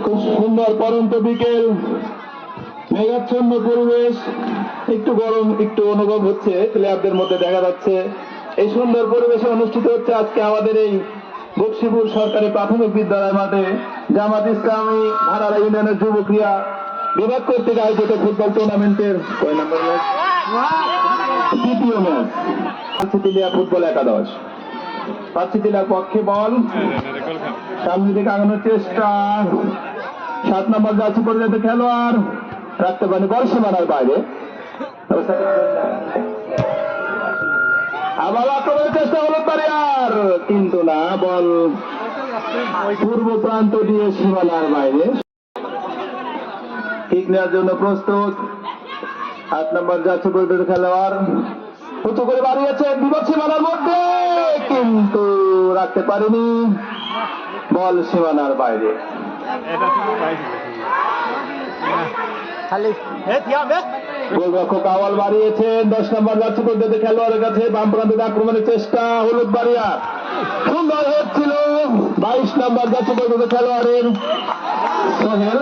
খুব সুন্দর পরন্ত বিকেল, মেঘাচ্ছন্ন পরিবেশ, একটু গরম একটু অনুভব হচ্ছে, প্লেয়ারদের মধ্যে দেখা যাচ্ছে। এই সুন্দর পরিবেশে অনুষ্ঠিত হচ্ছে আজকে আমাদের এই বক্সিপুর সরকারি প্রাথমিক বিদ্যালয় মাঠে জামাত ইসলামী ভাড়ারা ইউনিয়নের যুব ক্রীড়া বিভাগ কর্তৃক আয়োজিত ফুটবল টুর্নামেন্টের কয় নম্বর ম্যাচ? দ্বিতীয় ম্যাচ পাঁচচিতিলিয়া ফুটবল একাদশ। পাঁচচিতিলিয়ার পক্ষে বল, সামনে দিকে আগানোর চেষ্টা, 7 নম্বর যাচ্ছে পর্যন্ত খেলোয়াড়, রাখতে পারেনি, বল সীমানার বাইরে। আবার আক্রমণের চেষ্টা হলো তারিয়ার, কিন্তু না, বল পূর্ব প্রান্ত দিয়ে সীমানার বাইরে। কিক নেওয়ার জন্য প্রস্তুত 8 নম্বর যাচ্ছে পর্যন্ত খেলোয়াড়, উঁচু করে বাড়িয়েছে বিপদ সীমানার মধ্যে, কিন্তু রাখতে পারেনি, বল সীমানার বাইরে। গোলরক্ষক আওয়াল বাড়িয়েছেন, 10 নম্বর যাচ্ছে পর্যন্ত খেলোয়াড়ের কাছে, বাম প্রান্তে আক্রমণের চেষ্টা, হলুদ বাড়িয়া সুন্দর হচ্ছিল, 22 নম্বর যাচ্ছে পর্যন্ত খেলোয়াড়ের সোহেল।